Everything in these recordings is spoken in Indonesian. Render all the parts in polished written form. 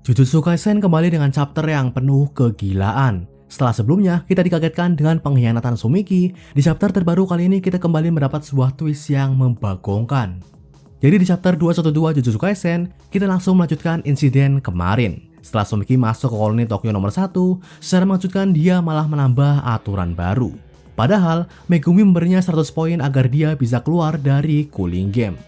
Jujutsu Kaisen kembali dengan chapter yang penuh kegilaan. Setelah sebelumnya, kita dikagetkan dengan pengkhianatan Sumiki. Di chapter terbaru kali ini kita kembali mendapat sebuah twist yang membagongkan. Jadi di chapter 212 Jujutsu Kaisen, kita langsung melanjutkan insiden kemarin. Setelah Sumiki masuk ke koloni Tokyo nomor 1, secara mengejutkan dia malah menambah aturan baru. Padahal, Megumi memberinya 100 poin agar dia bisa keluar dari Cooling Game.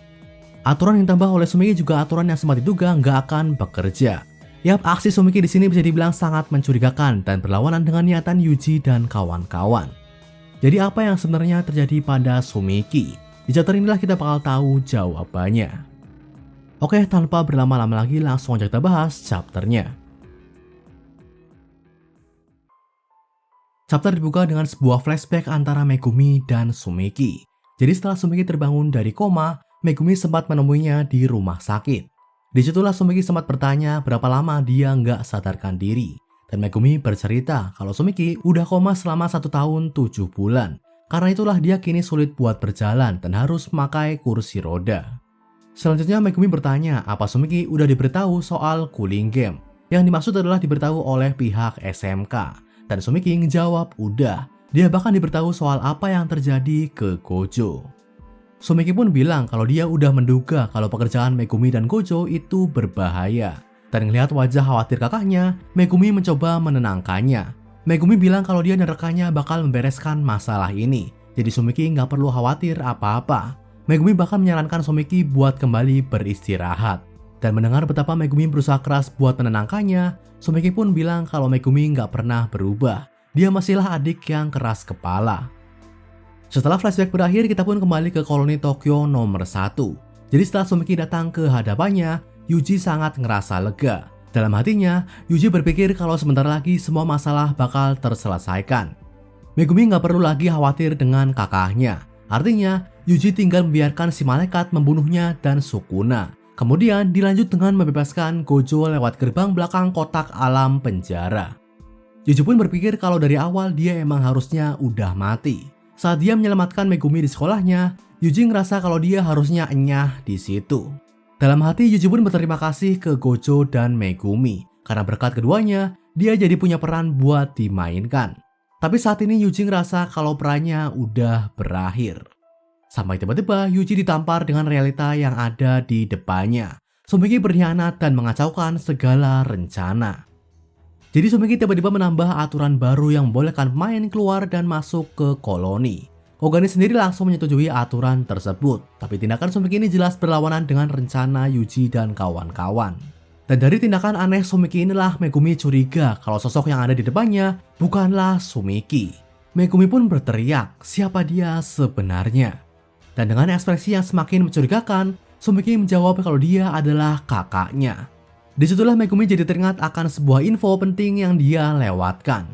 Aturan yang ditambah oleh Sumiki juga aturan yang sempat diduga nggak akan bekerja. Yap, aksi Sumiki di sini bisa dibilang sangat mencurigakan dan berlawanan dengan niatan Yuji dan kawan-kawan. Jadi apa yang sebenarnya terjadi pada Sumiki? Di chapter inilah kita bakal tahu jawabannya. Oke, tanpa berlama-lama lagi langsung aja kita bahas chapternya. Chapter dibuka dengan sebuah flashback antara Megumi dan Sumiki. Jadi setelah Sumiki terbangun dari koma, Megumi sempat menemuinya di rumah sakit. Disitulah Sumiki sempat bertanya berapa lama dia nggak sadarkan diri. Dan Megumi bercerita kalau Sumiki udah koma selama 1 tahun 7 bulan. Karena itulah dia kini sulit buat berjalan dan harus memakai kursi roda. Selanjutnya Megumi bertanya apa Sumiki udah diberitahu soal Cooling Game. Yang dimaksud adalah diberitahu oleh pihak SMK. Dan Sumiki ngejawab udah. Dia bahkan diberitahu soal apa yang terjadi ke Gojo. Sumiki pun bilang kalau dia udah menduga kalau pekerjaan Megumi dan Gojo itu berbahaya. Dan ngelihat wajah khawatir kakaknya, Megumi mencoba menenangkannya. Megumi bilang kalau dia dan rekannya bakal membereskan masalah ini. Jadi Sumiki nggak perlu khawatir apa-apa. Megumi bahkan menyarankan Sumiki buat kembali beristirahat. Dan mendengar betapa Megumi berusaha keras buat menenangkannya, Sumiki pun bilang kalau Megumi nggak pernah berubah. Dia masihlah adik yang keras kepala. Setelah flashback berakhir, kita pun kembali ke koloni Tokyo nomor 1. Jadi setelah Sumiki datang ke hadapannya, Yuji sangat ngerasa lega. Dalam hatinya, Yuji berpikir kalau sebentar lagi semua masalah bakal terselesaikan. Megumi nggak perlu lagi khawatir dengan kakaknya. Artinya, Yuji tinggal membiarkan si malaikat membunuhnya dan Sukuna. Kemudian dilanjut dengan membebaskan Gojo lewat gerbang belakang kotak alam penjara. Yuji pun berpikir kalau dari awal dia emang harusnya udah mati. Saat dia menyelamatkan Megumi di sekolahnya, Yuji ngerasa kalau dia harusnya enyah di situ. Dalam hati, Yuji pun berterima kasih ke Gojo dan Megumi. Karena berkat keduanya, dia jadi punya peran buat dimainkan. Tapi saat ini Yuji ngerasa kalau perannya udah berakhir. Sampai tiba-tiba Yuji ditampar dengan realita yang ada di depannya. Sumiki berkhianat dan mengacaukan segala rencana. Jadi Sumiki tiba-tiba menambah aturan baru yang membolehkan pemain keluar dan masuk ke koloni. Kogani sendiri langsung menyetujui aturan tersebut, tapi tindakan Sumiki ini jelas berlawanan dengan rencana Yuji dan kawan-kawan. Dan dari tindakan aneh Sumiki inilah Megumi curiga kalau sosok yang ada di depannya bukanlah Sumiki. Megumi pun berteriak siapa dia sebenarnya. Dan dengan ekspresi yang semakin mencurigakan, Sumiki menjawab kalau dia adalah kakaknya. Disitulah Megumi jadi teringat akan sebuah info penting yang dia lewatkan.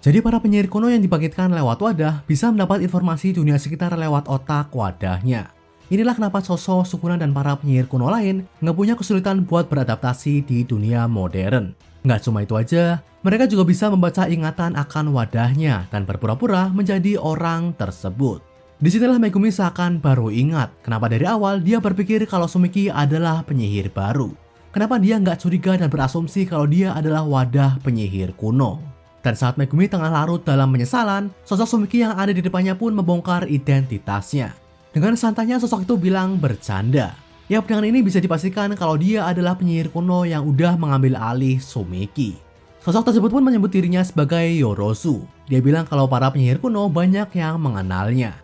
Jadi para penyihir kuno yang dibangkitkan lewat wadah bisa mendapat informasi dunia sekitar lewat otak wadahnya. Inilah kenapa sosok Sukuna dan para penyihir kuno lain nggak punya kesulitan buat beradaptasi di dunia modern. Nggak cuma itu aja, mereka juga bisa membaca ingatan akan wadahnya dan berpura-pura menjadi orang tersebut. Disinilah Megumi seakan baru ingat kenapa dari awal dia berpikir kalau Sumiki adalah penyihir baru. Kenapa dia nggak curiga dan berasumsi kalau dia adalah wadah penyihir kuno. Dan saat Megumi tengah larut dalam penyesalan, sosok Sumiki yang ada di depannya pun membongkar identitasnya. Dengan santainya sosok itu bilang bercanda. Yap, dengan ini bisa dipastikan kalau dia adalah penyihir kuno yang udah mengambil alih Sumiki. Sosok tersebut pun menyebut dirinya sebagai Yorozu. Dia bilang kalau para penyihir kuno banyak yang mengenalnya.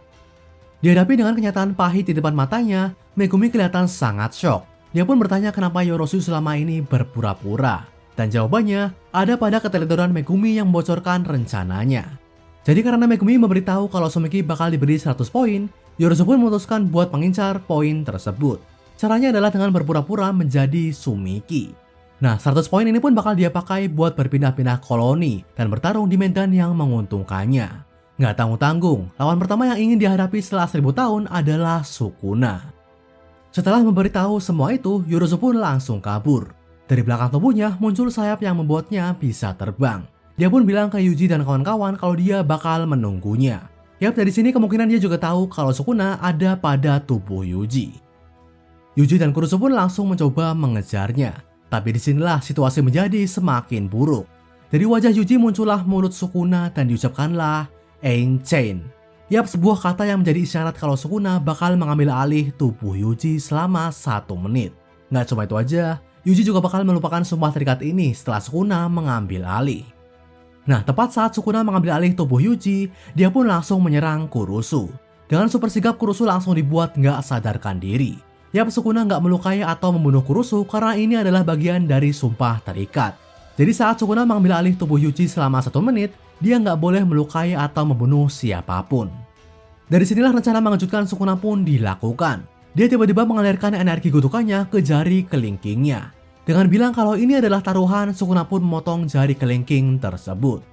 Dihadapi dengan kenyataan pahit di depan matanya, Megumi kelihatan sangat shock. Dia pun bertanya kenapa Yorozu selama ini berpura-pura. Dan jawabannya ada pada keteledoran Megumi yang membocorkan rencananya. Jadi karena Megumi memberitahu kalau Sumiki bakal diberi 100 poin, Yorozu pun memutuskan buat mengincar poin tersebut. Caranya adalah dengan berpura-pura menjadi Sumiki. Nah, 100 poin ini pun bakal dia pakai buat berpindah-pindah koloni dan bertarung di medan yang menguntungkannya. Nggak tanggung-tanggung, lawan pertama yang ingin dihadapi setelah 1000 tahun adalah Sukuna. Setelah memberitahu semua itu, Yorozu pun langsung kabur. Dari belakang tubuhnya muncul sayap yang membuatnya bisa terbang. Dia pun bilang ke Yuji dan kawan-kawan kalau dia bakal menunggunya. Yap, dari sini kemungkinan dia juga tahu kalau Sukuna ada pada tubuh Yuji. Yuji dan Kurusu pun langsung mencoba mengejarnya. Tapi disinilah situasi menjadi semakin buruk. Dari wajah Yuji muncullah mulut Sukuna dan diucapkanlah Ain Chain. Yap, sebuah kata yang menjadi isyarat kalau Sukuna bakal mengambil alih tubuh Yuji selama 1 menit. Nggak cuma itu aja, Yuji juga bakal melupakan sumpah terikat ini setelah Sukuna mengambil alih. Nah, tepat saat Sukuna mengambil alih tubuh Yuji, dia pun langsung menyerang Kurusu. Dengan super sigap, Kurusu langsung dibuat nggak sadarkan diri. Yap, Sukuna nggak melukai atau membunuh Kurusu karena ini adalah bagian dari sumpah terikat. Jadi saat Sukuna mengambil alih tubuh Yuji selama 1 menit, dia nggak boleh melukai atau membunuh siapapun. Dari sinilah rencana mengejutkan Sukuna pun dilakukan. Dia tiba-tiba mengalirkan energi kutukannya ke jari kelingkingnya. Dengan bilang kalau ini adalah taruhan, Sukuna pun memotong jari kelingking tersebut.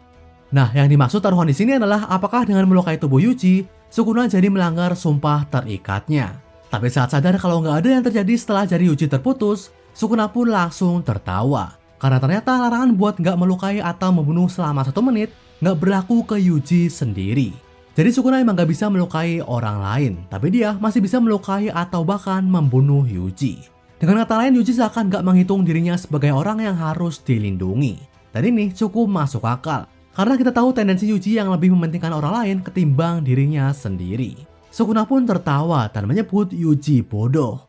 Nah, yang dimaksud taruhan di sini adalah apakah dengan melukai tubuh Yuji, Sukuna jadi melanggar sumpah terikatnya. Tapi saat sadar kalau nggak ada yang terjadi setelah jari Yuji terputus, Sukuna pun langsung tertawa. Karena ternyata larangan buat nggak melukai atau membunuh selama 1 menit nggak berlaku ke Yuji sendiri. Jadi Sukuna emang nggak bisa melukai orang lain, tapi dia masih bisa melukai atau bahkan membunuh Yuji. Dengan kata lain, Yuji seakan gak menghitung dirinya sebagai orang yang harus dilindungi. Dan ini cukup masuk akal, karena kita tahu tendensi Yuji yang lebih mementingkan orang lain ketimbang dirinya sendiri. Sukuna pun tertawa dan menyebut Yuji bodoh.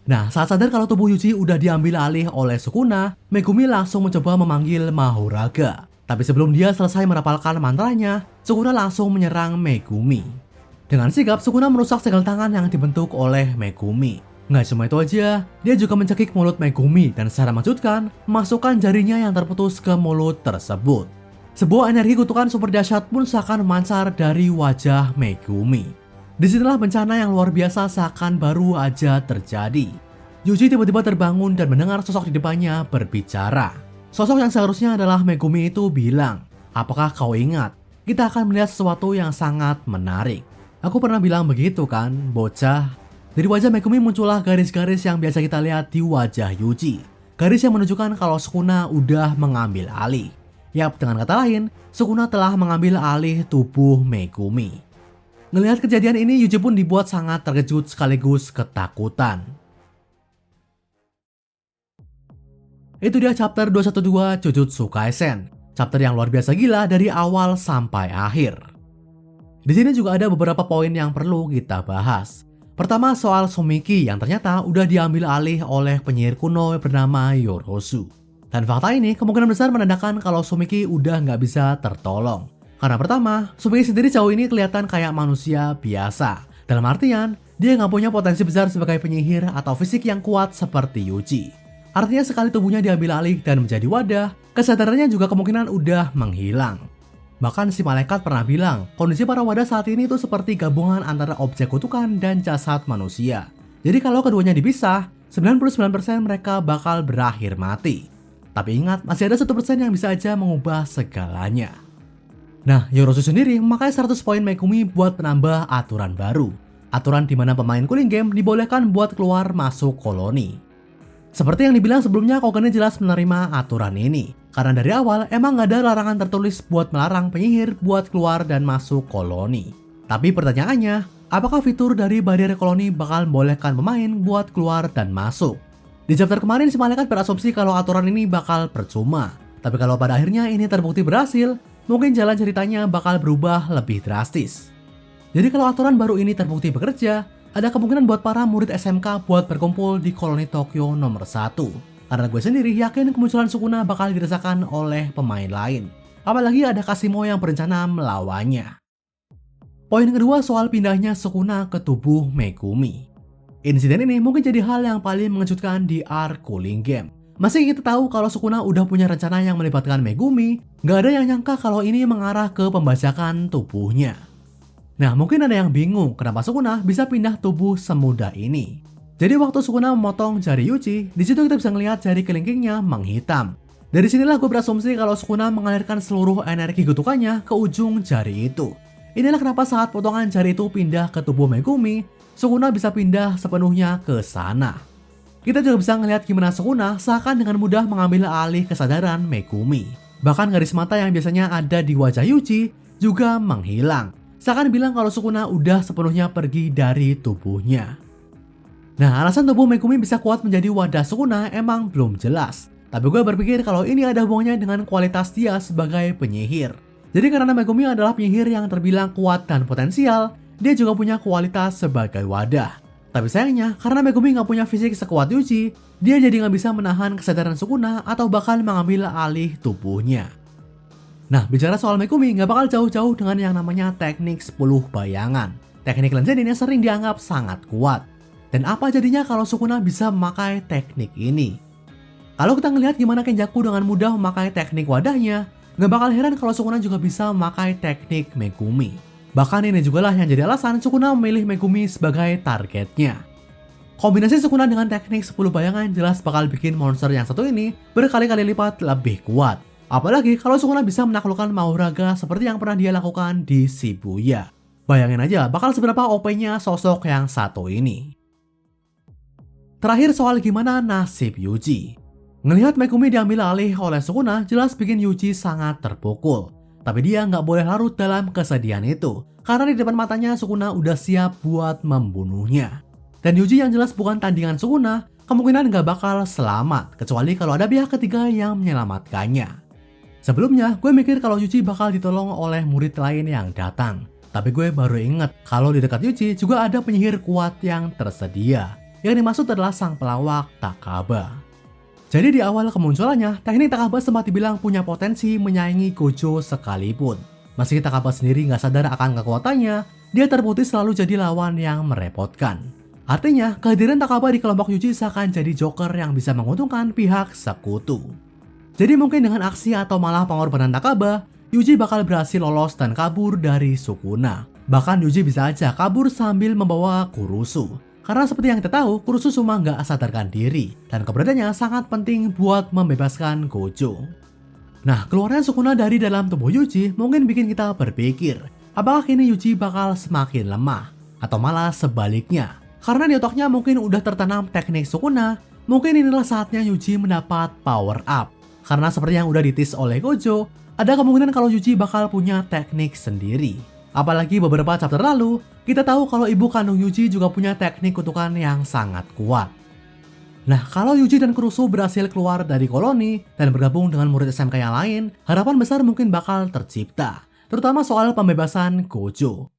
Nah, saat sadar kalau tubuh Yuji udah diambil alih oleh Sukuna, Megumi langsung mencoba memanggil Mahoraga. Tapi sebelum dia selesai merapalkan mantranya, Sukuna langsung menyerang Megumi. Dengan sigap, Sukuna merusak segel tangan yang dibentuk oleh Megumi. Nggak cuma itu aja, dia juga mencekik mulut Megumi dan secara mengejutkan, masukkan jarinya yang terputus ke mulut tersebut. Sebuah energi kutukan super dahsyat pun seakan memancar dari wajah Megumi. Disinilah bencana yang luar biasa seakan baru aja terjadi. Yuji tiba-tiba terbangun dan mendengar sosok di depannya berbicara. Sosok yang seharusnya adalah Megumi itu bilang, "Apakah kau ingat? Kita akan melihat sesuatu yang sangat menarik. Aku pernah bilang begitu kan, bocah?" Dari wajah Megumi muncullah garis-garis yang biasa kita lihat di wajah Yuji. Garis yang menunjukkan kalau Sukuna udah mengambil alih. Yap, dengan kata lain, Sukuna telah mengambil alih tubuh Megumi. Ngelihat kejadian ini, Yuji pun dibuat sangat terkejut sekaligus ketakutan. Itu dia chapter 212 Jujutsu Kaisen. Chapter yang luar biasa gila dari awal sampai akhir. Di sini juga ada beberapa poin yang perlu kita bahas. Pertama, soal Sumiki yang ternyata udah diambil alih oleh penyihir kuno bernama Yorozu. Dan fakta ini kemungkinan besar menandakan kalau Sumiki udah nggak bisa tertolong. Karena pertama, Sumiki sendiri jauh ini kelihatan kayak manusia biasa. Dalam artian, dia nggak punya potensi besar sebagai penyihir atau fisik yang kuat seperti Yuji. Artinya sekali tubuhnya diambil alih dan menjadi wadah, kesadarannya juga kemungkinan udah menghilang. Bahkan si malaikat pernah bilang, kondisi para wadah saat ini itu seperti gabungan antara objek kutukan dan jasad manusia. Jadi kalau keduanya dipisah, 99% mereka bakal berakhir mati. Tapi ingat, masih ada 1% yang bisa aja mengubah segalanya. Nah, Yorozu sendiri memakai 100 poin Megumi buat menambah aturan baru. Aturan di mana pemain cooling game dibolehkan buat keluar masuk koloni. Seperti yang dibilang sebelumnya, Kogane jelas menerima aturan ini. Karena dari awal emang gak ada larangan tertulis buat melarang penyihir buat keluar dan masuk koloni. Tapi pertanyaannya, apakah fitur dari barrier koloni bakal membolehkan pemain buat keluar dan masuk? Di chapter kemarin si malaikat berasumsi kalau aturan ini bakal percuma. Tapi kalau pada akhirnya ini terbukti berhasil, mungkin jalan ceritanya bakal berubah lebih drastis. Jadi kalau aturan baru ini terbukti bekerja, ada kemungkinan buat para murid SMK buat berkumpul di koloni Tokyo nomor 1. Karena gue sendiri yakin kemunculan Sukuna bakal dirasakan oleh pemain lain. Apalagi ada Kashimo yang berencana melawannya. Poin kedua soal pindahnya Sukuna ke tubuh Megumi. Insiden ini mungkin jadi hal yang paling mengejutkan di arc cooling game. Masih kita tahu kalau Sukuna udah punya rencana yang melibatkan Megumi, gak ada yang nyangka kalau ini mengarah ke pembajakan tubuhnya. Nah, mungkin ada yang bingung kenapa Sukuna bisa pindah tubuh semudah ini. Jadi waktu Sukuna memotong jari Yuji, di situ kita bisa ngelihat jari kelingkingnya menghitam. Dari sinilah gue berasumsi kalau Sukuna mengalirkan seluruh energi kutukannya ke ujung jari itu. Inilah kenapa saat potongan jari itu pindah ke tubuh Megumi, Sukuna bisa pindah sepenuhnya ke sana. Kita juga bisa ngelihat gimana Sukuna seakan dengan mudah mengambil alih kesadaran Megumi. Bahkan garis mata yang biasanya ada di wajah Yuji juga menghilang. Seakan bilang kalau Sukuna udah sepenuhnya pergi dari tubuhnya. Nah, alasan tubuh Megumi bisa kuat menjadi wadah Sukuna emang belum jelas. Tapi gue berpikir kalau ini ada hubungannya dengan kualitas dia sebagai penyihir. Jadi karena Megumi adalah penyihir yang terbilang kuat dan potensial, dia juga punya kualitas sebagai wadah. Tapi sayangnya, karena Megumi nggak punya fisik sekuat Yuji, dia jadi nggak bisa menahan kesadaran Sukuna atau bahkan mengambil alih tubuhnya. Nah, bicara soal Megumi nggak bakal jauh-jauh dengan yang namanya teknik 10 bayangan. Teknik Lenzen ini sering dianggap sangat kuat. Dan apa jadinya kalau Sukuna bisa memakai teknik ini? Kalau kita ngelihat gimana Kenjaku dengan mudah memakai teknik wadahnya, nggak bakal heran kalau Sukuna juga bisa memakai teknik Megumi. Bahkan ini juga lah yang jadi alasan Sukuna memilih Megumi sebagai targetnya. Kombinasi Sukuna dengan teknik 10 bayangan jelas bakal bikin monster yang satu ini berkali-kali lipat lebih kuat. Apalagi kalau Sukuna bisa menaklukkan Mahoraga seperti yang pernah dia lakukan di Shibuya. Bayangin aja bakal seberapa OP-nya sosok yang satu ini. Terakhir soal gimana nasib Yuji. Ngelihat Megumi diambil alih oleh Sukuna jelas bikin Yuji sangat terpukul. Tapi dia nggak boleh larut dalam kesedihan itu. Karena di depan matanya Sukuna udah siap buat membunuhnya. Dan Yuji yang jelas bukan tandingan Sukuna, kemungkinan nggak bakal selamat. Kecuali kalau ada pihak ketiga yang menyelamatkannya. Sebelumnya gue mikir kalau Yuji bakal ditolong oleh murid lain yang datang. Tapi gue baru inget kalau di dekat Yuji juga ada penyihir kuat yang tersedia. Yang dimaksud adalah sang pelawak Takaba. Jadi di awal kemunculannya, teknik Takaba sempat dibilang punya potensi menyaingi Gojo sekalipun. Meski Takaba sendiri nggak sadar akan kekuatannya, dia terbukti selalu jadi lawan yang merepotkan. Artinya, kehadiran Takaba di kelompok Yuji seakan jadi joker yang bisa menguntungkan pihak sekutu. Jadi mungkin dengan aksi atau malah pengorbanan Takaba, Yuji bakal berhasil lolos dan kabur dari Sukuna. Bahkan Yuji bisa aja kabur sambil membawa Kurusu. Karena seperti yang kita tahu, Kurusu cuma nggak sadarkan diri, dan keberadaannya sangat penting buat membebaskan Gojo. Nah, keluarnya Sukuna dari dalam tubuh Yuji mungkin bikin kita berpikir, apakah kini Yuji bakal semakin lemah? Atau malah sebaliknya? Karena di otaknya mungkin udah tertanam teknik Sukuna, mungkin inilah saatnya Yuji mendapat power up. Karena seperti yang udah ditis oleh Gojo, ada kemungkinan kalau Yuji bakal punya teknik sendiri. Apalagi beberapa chapter lalu, kita tahu kalau ibu kandung Yuji juga punya teknik kutukan yang sangat kuat. Nah, kalau Yuji dan Kurusu berhasil keluar dari koloni dan bergabung dengan murid SMK yang lain, harapan besar mungkin bakal tercipta, terutama soal pembebasan Gojo.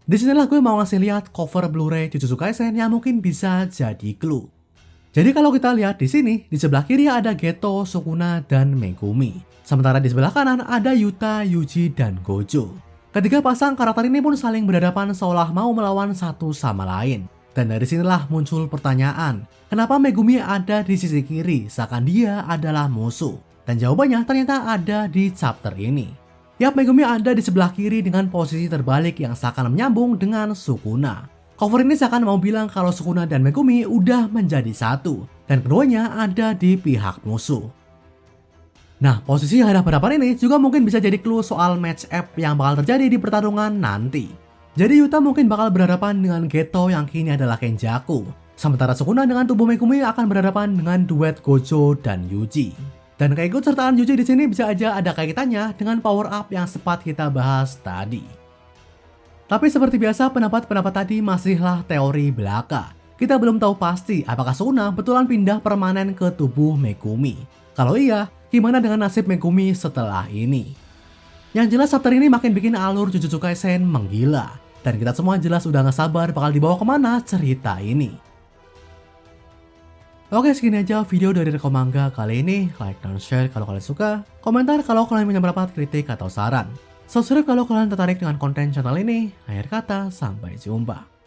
Disinilah gue mau ngasih lihat cover Blu-ray Jujutsu Kaisen yang mungkin bisa jadi clue. Jadi kalau kita lihat di sini, di sebelah kiri ada Geto, Sukuna, dan Megumi. Sementara di sebelah kanan ada Yuta, Yuji, dan Gojo. Ketiga pasang karakter ini pun saling berhadapan seolah mau melawan satu sama lain. Dan dari sinilah muncul pertanyaan, kenapa Megumi ada di sisi kiri seakan dia adalah musuh? Dan jawabannya ternyata ada di chapter ini. Yap, Megumi ada di sebelah kiri dengan posisi terbalik yang seakan menyambung dengan Sukuna. Cover ini seakan mau bilang kalau Sukuna dan Megumi udah menjadi satu, dan keduanya ada di pihak musuh. Nah, posisi hadap-hadapan ini juga mungkin bisa jadi clue soal match up yang bakal terjadi di pertarungan nanti. Jadi Yuta mungkin bakal berhadapan dengan Geto yang kini adalah Kenjaku. Sementara Sukuna dengan tubuh Megumi akan berhadapan dengan duet Gojo dan Yuji. Dan keikutsertaan Yuji di sini bisa aja ada kaitannya dengan power up yang sempat kita bahas tadi. Tapi seperti biasa pendapat-pendapat tadi masihlah teori belaka. Kita belum tahu pasti apakah Sukuna betulan pindah permanen ke tubuh Megumi. Kalau iya, gimana dengan nasib Megumi setelah ini? Yang jelas chapter ini makin bikin alur Jujutsu Kaisen menggila. Dan kita semua jelas udah gak sabar bakal dibawa kemana cerita ini. Oke, segini aja video dari Rekom Manga kali ini. Like dan share kalau kalian suka. Komentar kalau kalian punya pendapat, kritik, atau saran. Subscribe kalau kalian tertarik dengan konten channel ini. Akhir kata, sampai jumpa.